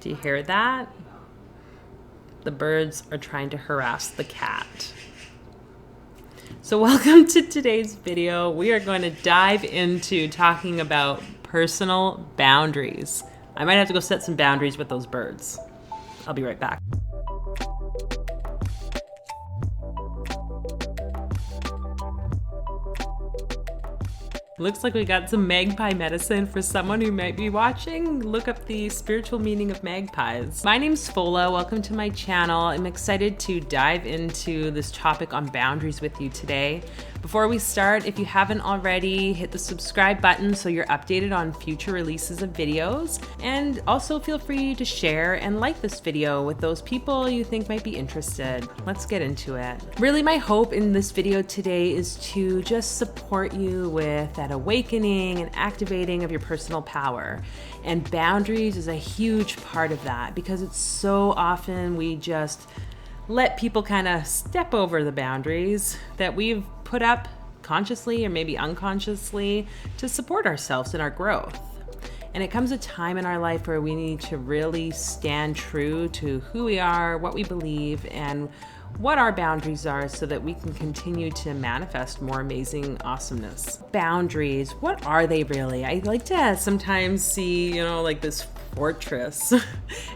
Do you hear that? The birds are trying to harass the cat. So welcome to today's video. We are going to dive into talking about personal boundaries. I might have to go set some boundaries with those birds. I'll be right back. Looks like we got some magpie medicine for someone who might be watching. Look up the spiritual meaning of magpies. My name's Fola. Welcome to my channel. I'm excited to dive into this topic on boundaries with you today. Before we start, if you haven't already, hit the subscribe button so you're updated on future releases of videos. And also feel free to share and like this video with those people you think might be interested. Let's get into it. Really, my hope in this video today is to just support you with that awakening and activating of your personal power. And boundaries is a huge part of that because it's so often we just let people kind of step over the boundaries that we've put up consciously or maybe unconsciously to support ourselves in our growth. And it comes a time in our life where we need to really stand true to who we are, what we believe, and what our boundaries are so that we can continue to manifest more amazing awesomeness. Boundaries, what are they really? I like to sometimes see, like this fortress.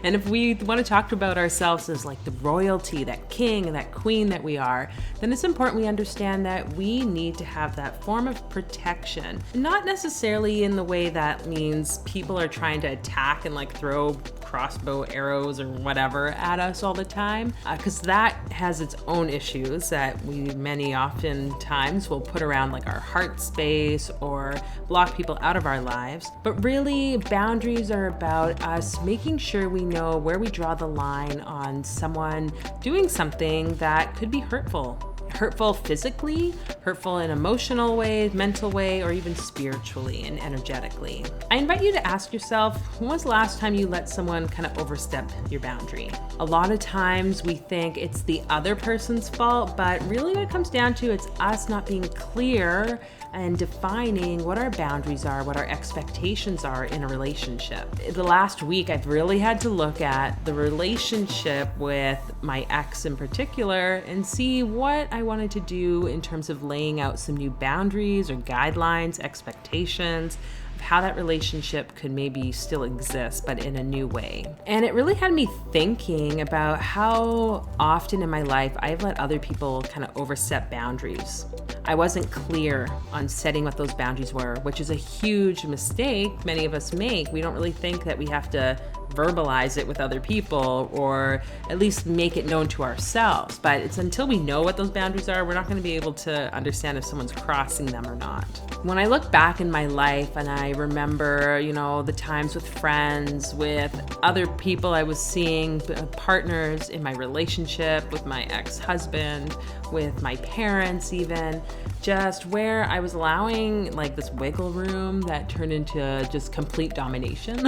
And if we want to talk about ourselves as like the royalty, that king and that queen that we are, then it's important we understand that we need to have that form of protection. Not necessarily in the way that means people are trying to attack and like throw crossbow arrows or whatever at us all the time, because that has its own issues that many oftentimes will put around like our heart space or block people out of our lives. But really, boundaries are about us making sure we know where we draw the line on someone doing something that could be hurtful. Hurtful physically, hurtful in emotional way, mental way, or even spiritually and energetically. I invite you to ask yourself, when was the last time you let someone kind of overstep your boundary? A lot of times we think it's the other person's fault, but really what it comes down to, it's us not being clear and defining what our boundaries are, what our expectations are in a relationship. The last week, I've really had to look at the relationship with my ex in particular and see what I wanted to do in terms of laying out some new boundaries or guidelines, expectations, of how that relationship could maybe still exist, but in a new way. And it really had me thinking about how often in my life I've let other people kind of overstep boundaries. I wasn't clear on setting what those boundaries were, which is a huge mistake many of us make. We don't really think that we have to verbalize it with other people or at least make it known to ourselves. But it's until we know what those boundaries are, we're not going to be able to understand if someone's crossing them or not. When I look back in my life and I remember, the times with friends, with other people I was seeing, partners in my relationship, with my ex-husband, with my parents even, just where I was allowing like this wiggle room that turned into just complete domination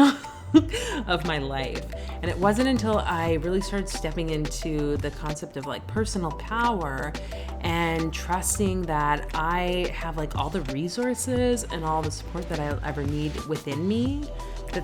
of my life. And it wasn't until I really started stepping into the concept of like personal power and trusting that I have like all the resources and all the support that I'll ever need within me,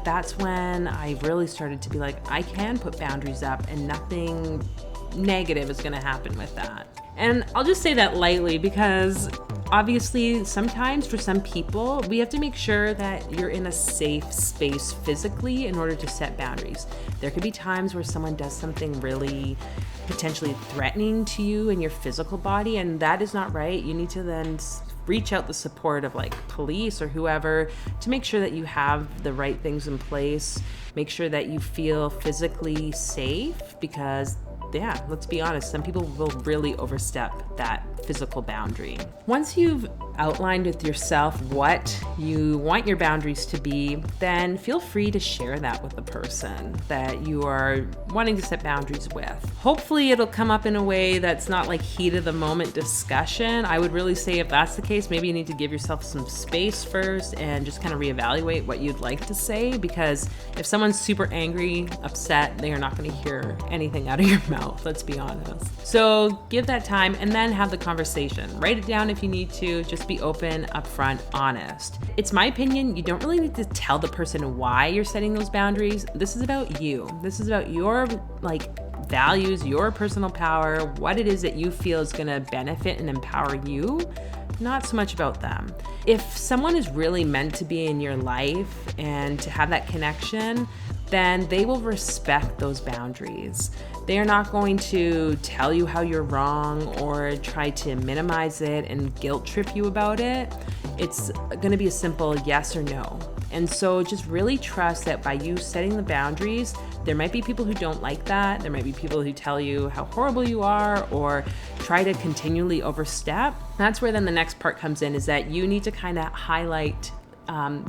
that's when I really started to be like, I can put boundaries up and nothing negative is going to happen with that. And I'll just say that lightly because obviously sometimes for some people, we have to make sure that you're in a safe space physically in order to set boundaries. There could be times where someone does something really potentially threatening to you in your physical body, and that is not right. You need to then reach out the support of like police or whoever to make sure that you have the right things in place. Make sure that you feel physically safe because let's be honest, some people will really overstep that physical boundary. Once you've outlined with yourself what you want your boundaries to be, then feel free to share that with the person that you are wanting to set boundaries with. Hopefully it'll come up in a way that's not like heat of the moment discussion. I would really say if that's the case, maybe you need to give yourself some space first and just kind of reevaluate what you'd like to say, because if someone's super angry, upset, they are not going to hear anything out of your mouth, let's be honest. So give that time and then have the conversation. Write it down if you need to, just to be open, upfront, honest. It's my opinion, you don't really need to tell the person why you're setting those boundaries. This is about you. This is about your values, your personal power, what it is that you feel is going to benefit and empower you, not so much about them. If someone is really meant to be in your life and to have that connection, then they will respect those boundaries. They are not going to tell you how you're wrong or try to minimize it and guilt trip you about it. It's going to be a simple yes or no. And so just really trust that by you setting the boundaries, there might be people who don't like that. There might be people who tell you how horrible you are or try to continually overstep. That's where then the next part comes in, is that you need to kind of highlight,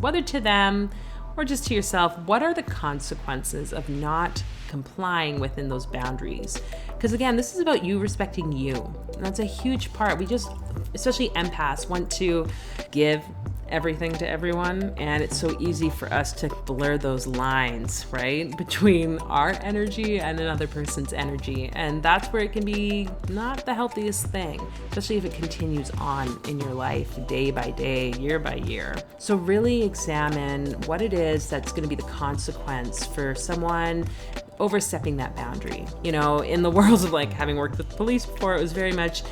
whether to them or just to yourself, what are the consequences of not complying within those boundaries? Because again, this is about you respecting you. And that's a huge part. We just, especially empaths, want to give everything to everyone, and it's so easy for us to blur those lines, right, between our energy and another person's energy, and that's where it can be not the healthiest thing, especially if it continues on in your life day by day, year by year. So really examine what it is that's going to be the consequence for someone overstepping that boundary. You know, in the world of having worked with police before, it was very much,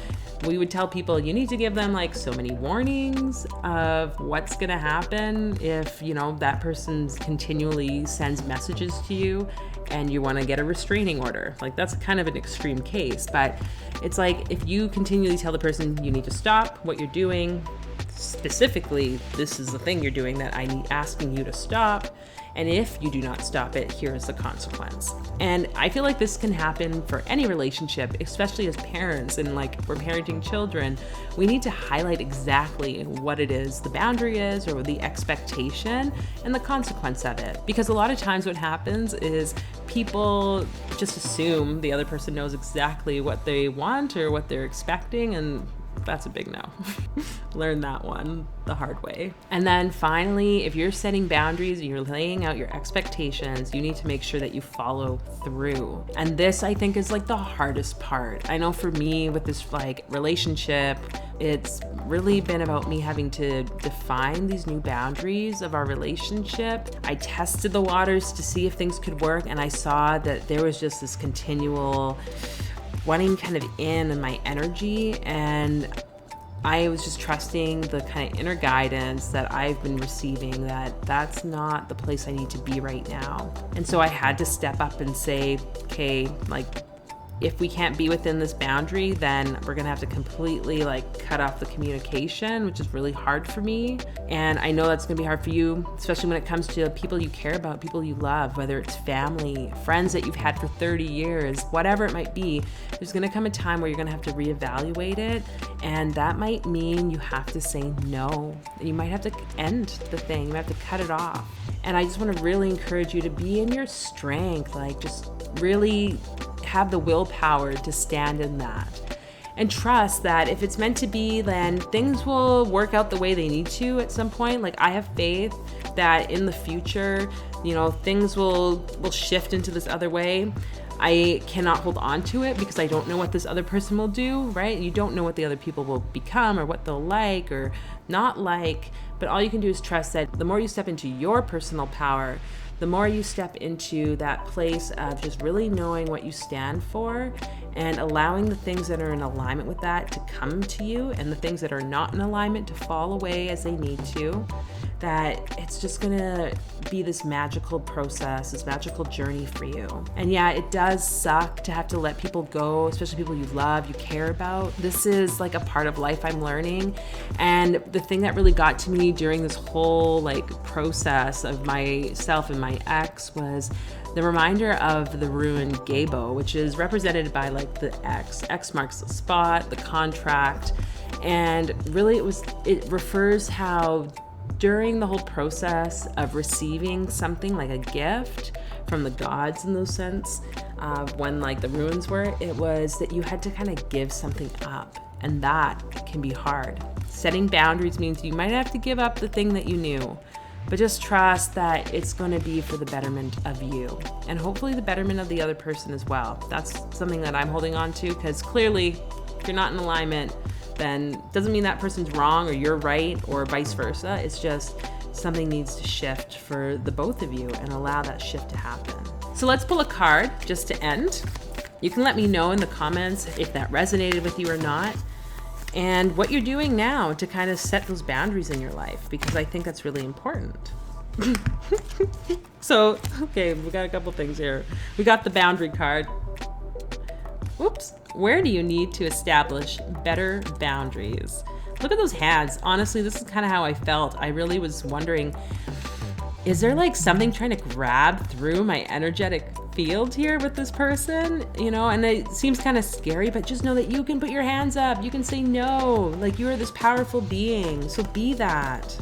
we would tell people you need to give them so many warnings of what's going to happen if, that person continually sends messages to you and you want to get a restraining order. That's kind of an extreme case, but it's if you continually tell the person you need to stop what you're doing, specifically, this is the thing you're doing that I'm asking you to stop. And if you do not stop it, here is the consequence. And I feel like this can happen for any relationship, especially as parents and we're parenting children. We need to highlight exactly what it is the boundary is, or the expectation and the consequence of it. Because a lot of times what happens is people just assume the other person knows exactly what they want or what they're expecting, and that's a big no. Learn that one the hard way. And then finally, if you're setting boundaries and you're laying out your expectations, you need to make sure that you follow through. And this, I think, is the hardest part. I know for me with this relationship, it's really been about me having to define these new boundaries of our relationship. I tested the waters to see if things could work, and I saw that there was just this continual wanting kind of in my energy, and I was just trusting the kind of inner guidance that I've been receiving that that's not the place I need to be right now. And so I had to step up and say, okay, if we can't be within this boundary, then we're gonna have to completely cut off the communication, which is really hard for me. And I know that's gonna be hard for you, especially when it comes to people you care about, people you love, whether it's family, friends that you've had for 30 years, whatever it might be. There's gonna come a time where you're gonna have to reevaluate it. And that might mean you have to say no. You might have to end the thing, you have to cut it off. And I just wanna really encourage you to be in your strength, just really have the willpower to stand in that, and trust that if it's meant to be, then things will work out the way they need to at some point. I have faith that in the future, things will shift into this other way. I cannot hold on to it because I don't know what this other person will do, right? You don't know what the other people will become or what they'll like or not like, but all you can do is trust that the more you step into your personal power, the more you step into that place of just really knowing what you stand for and allowing the things that are in alignment with that to come to you, and the things that are not in alignment to fall away as they need to, that it's just gonna be this magical process, this magical journey for you. And yeah, it does suck to have to let people go, especially people you love, you care about. This is a part of life I'm learning. And the thing that really got to me during this whole process of myself and my ex was the reminder of the rune Gabo, which is represented by the X. X marks the spot, the contract. And really it refers how during the whole process of receiving something like a gift from the gods, in those sense, when the runes were, it was that you had to kind of give something up, and that can be hard. Setting boundaries means you might have to give up the thing that you knew, but just trust that it's going to be for the betterment of you, and hopefully the betterment of the other person as well. That's something that I'm holding on to, because clearly if you're not in alignment, then doesn't mean that person's wrong or you're right or vice versa. It's just something needs to shift for the both of you and allow that shift to happen. So let's pull a card just to end. You can let me know in the comments if that resonated with you or not, and what you're doing now to kind of set those boundaries in your life, because I think that's really important. So, okay, we got a couple things here. We got the boundary card. Oops. Where do you need to establish better boundaries? Look at those hands. Honestly, this is kind of how I felt. I really was wondering, is there like something trying to grab through my energetic field here with this person? You know, and it seems kind of scary, but just know that you can put your hands up. You can say no. Like, you are this powerful being. So be that.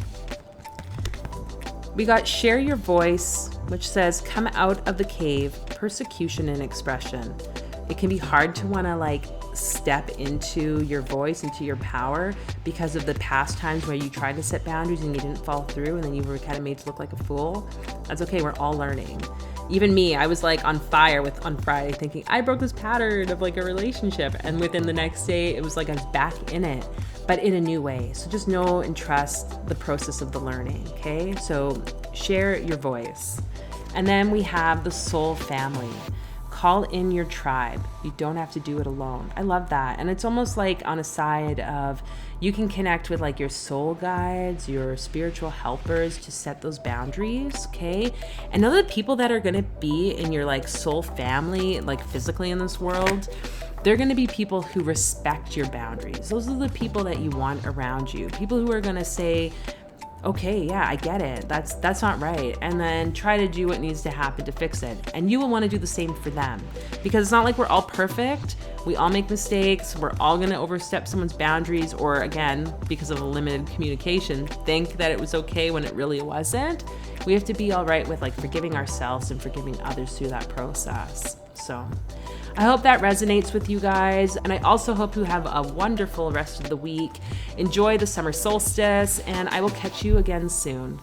We got share your voice, which says come out of the cave, persecution and expression. It can be hard to want to like step into your voice, into your power, because of the past times where you tried to set boundaries and you didn't follow through, and then you were kind of made to look like a fool. That's okay. We're all learning. Even me, I was like on fire on Friday thinking I broke this pattern of like a relationship, and within the next day it was like I was back in it, but in a new way. So just know and trust the process of the learning. Okay, so share your voice. And then we have the soul family. Call in your tribe. You don't have to do it alone. I love that. And it's almost like on a side of, you can connect with like your soul guides, your spiritual helpers to set those boundaries, okay? And know that people that are gonna be in your like soul family, like physically in this world, they're gonna be people who respect your boundaries. Those are the people that you want around you. People who are gonna say, okay, yeah, I get it. That's not right. And then try to do what needs to happen to fix it. And you will want to do the same for them, because it's not like we're all perfect. We all make mistakes. We're all going to overstep someone's boundaries, or again, because of a limited communication, think that it was okay when it really wasn't. We have to be all right with like forgiving ourselves and forgiving others through that process. So I hope that resonates with you guys. And I also hope you have a wonderful rest of the week. Enjoy the summer solstice, and I will catch you again soon.